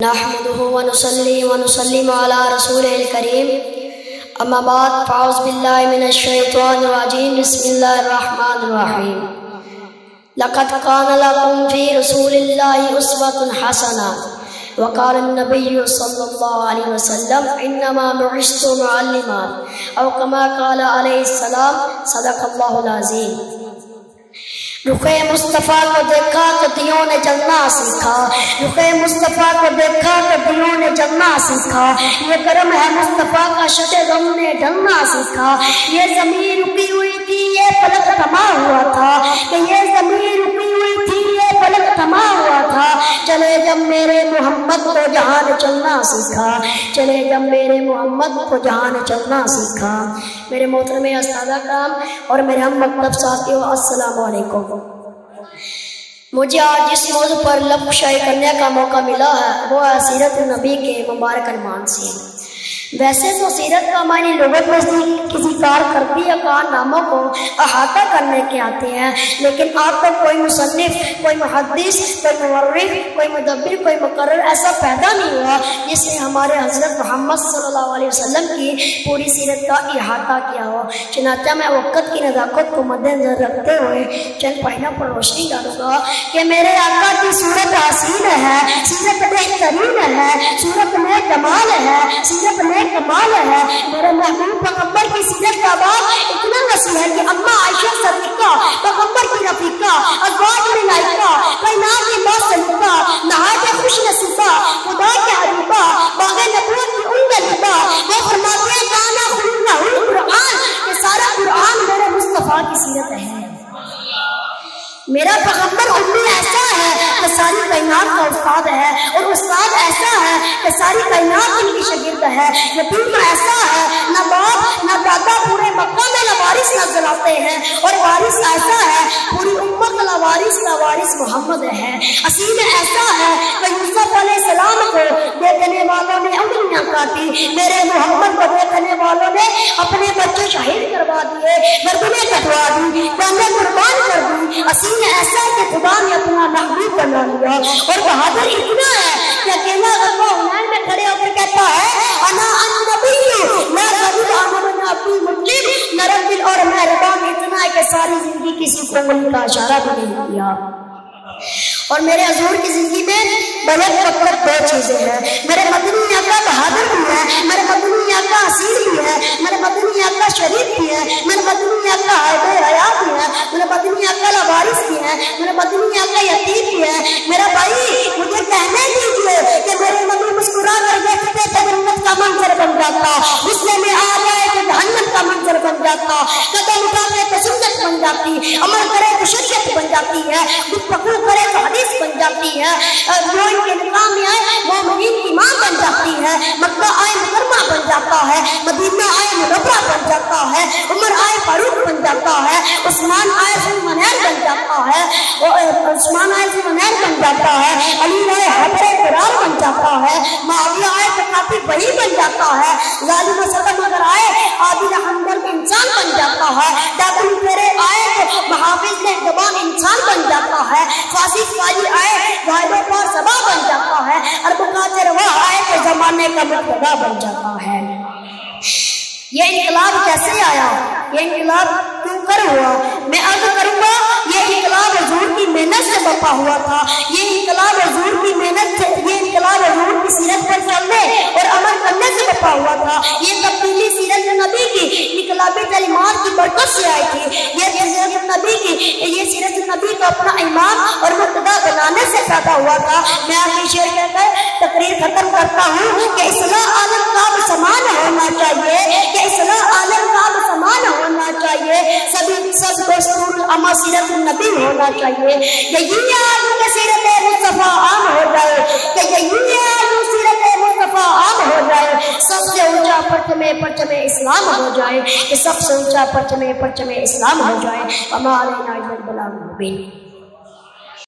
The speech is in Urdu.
نحمده ونصلي ونسلم على رسوله الكريم اما بعد فاعوذ بالله من الشيطان الرجيم بسم الله الرحمن الرحيم لقد كان لكم في رسول الله اسوة حسنة وقال النبي صلى الله عليه وسلم انما بعثت معلما او كما قال عليه السلام صدق الله العظيم۔ رخ مصطفیٰ کو دیکھا تو دیوں نے جلنا سیکھا، رخ مصطفیٰ کو دیکھا تو دیوں نے جلنا سیکھا، یہ کرم ہے مصطفیٰ کا شد غم نے ڈھلنا سیکھا، یہ زمین رکی ہوئی تھی یہ فلک تھما ہوا تھا، کہ یہ زمین رکی ہوئی تھی یہ فلک تھما ہوا تھا، چلے جب میرے محمد کو جہان چلنا سیکھا، چلے جب میرے محمد کو جہان چلنا سیکھا۔ میرے محترم استادہ کرام اور میرے ہم مکتب ساتھیوں السلام علیکم۔ مجھے آج جس موضوع پر لب شائی کرنے کا موقع ملا ہے وہ ہے سیرت نبی کے مبارک عنوان سے۔ ویسے تو سیرت کا معنی لغت میں کسی کارکردگی یا کارناموں کو احاطہ کرنے کے آتے ہیں، لیکن آپ کو کوئی مصنف، کوئی محدث، کوئی مورخ، کوئی مدبر، کوئی مقرر ایسا پیدا نہیں ہوا جس نے ہمارے حضرت محمد صلی اللہ علیہ وسلم کی پوری سیرت کا احاطہ کیا ہو۔ چنانچہ میں وقت کی نزاکت کو مد نظر رکھتے ہوئے چند پہلوں پر روشنی ڈالوں گا کہ میرے آقا کی صورت حسین ہے، سیرت بہترین ہے، صورت میں کمال ہے، سیرت میں کمال ہے۔ میرے محبوب پیغمبر کی سیرت کا باب اتنا وسیع ہے کہ اما عائشہ صدیقہ، پیغمبر کی رفیقہ، ازواج میں لائقہ، کائنات کی موصلیقہ، نہایت خوش نصیبہ، خدا کے حبیبہ، باغ نبوت کی ان گلیبہ، وہ فرماتے ہیں کانا خلقہ القرآن، کہ سارا قرآن میرے مصطفیٰ کی سیرت ہے۔ میرا پیغمبر امی ایسا ہے کہ ساری کائنات کا استاد ہے، اور استاد ایسا ہے کہ ساری کائنات ان کی شاگرد ہے۔ یتیم ایسا ہے، نہ باپ نہ دادا پورے مکہ میں لوارث نظر آتے ہیں، اور وارث ایسا ہے پوری امت لوارث محمد ہے۔ حسین ایسا ہے کہ یوسف علیہ السلام کو دیکھنے والوں نے انگلیاں کاٹی، میرے محمد کو دیکھنے والوں نے اپنے بچے شہید کروا دیے، گردنیں کٹوا دی، جانیں قربان کر دی۔ حسین ایسا ہے کہ خدا نے اپنا محبوب بنا لیا، اور بہادر اتنا ہے کہ اکیلا غزوہ حنین میں کھڑے ہو کر کہتا ہے انا النبی، میں غریب آمن اپنی مسلم، نرم دل اور مہربان اتنا ہے کہ ساری زندگی کسی کو انگلی کا اشارہ بھی نہیں کیا۔ اور میرے حضور کی زندگی میں بلد فقط دو چیزیں ہیں، میرے مدنی آقا بہادر بھی ہے، میرے مدنی آقا حسین بھی ہے، میرے مدنی آقا شریف بھی ہے، میرے مدنی آقا حیدر حیات بھی ہے، میرے مدنی آقا لوارث بھی ہے، میرے مدنی آقا یتیم بھی ہے۔ میرا بھائی مجھے کہنے دیجیے کہ میرے نبی مسکرا کر دیکھتے تھے جنت کا منظر بن جاتا، غصے میں آ جائے تو جہنم کا منظر بن جاتا، قدم اٹھاتے تو سنت بن جاتی، عمل کرے تو شریعت بن جاتی ہے، گفتگو کرے تو حدیث بن جاتی ہے، جو ان کے نکاح میں آئے مومنین کی ماں بن جاتی ہے، مکہ آئے مکرمہ بن جاتا ہے، مدینہ آئے منورہ بن جاتا ہے، عمر آئے فاروق بن جاتا ہے، عثمان آئے ذوالنورین بن جاتا ہے، عثمان آئے ذوالنورین بن جاتا ہے، علی آئے حیدر قرار بن جاتا ہے، معاویہ آئے تو کافی وہی بن جاتا ہے، ظالم و ستم اگر آئے عادل ہمدرد انسان بن جاتا ہے، ڈاکو تیرے آئے تو محافظ نے زبان انسان بن جاتا ہے، فاسق فاجر آئے غائبوں پر سبا بن جاتا ہے، عرب قاطر وہ آئے تو زمانے کا مقتدا بن جاتا ہے۔ یہ انقلاب کیسے آیا؟ یہ انقلاب کیوں کر ہوا؟ میں عرض کروں گا یہ انقلاب حضور کی محنت سے برپا ہوا تھا، یہ انقلاب حضور کی محنت سے، یہ انقلاب حضور کی سیرت پر چلنے اور عمل کرنے سے برپا ہوا تھا۔ یہ تبدیلی سیرت نبی کی انقلابی تعلیمات کی برکت سے آئی تھی، یہ سیرت نبی کو اپنا امام اور مقتدا بنانے سے پیدا ہوا تھا۔ میں اپنی شعر کہہ کر تقریر ختم کرتا ہوں کہ اصلاح عالم کا سامان ہونا چاہیے، کہ اصلاح عالم کا سامان ہونا چاہیے، سب دستور اما سیرت النبی ہونا چاہیے، کہ یہ آدھو کہ سیرت مصطفیٰ عام ہو جائے، کہ یہ آدھو سیرت مصطفیٰ عام ہو جائے، سب سے اونچا پرچم اسلام ہو جائے، کہ سب سے اونچا پرچم اسلام ہو جائے۔ وما علینا الا البلاغ المبین۔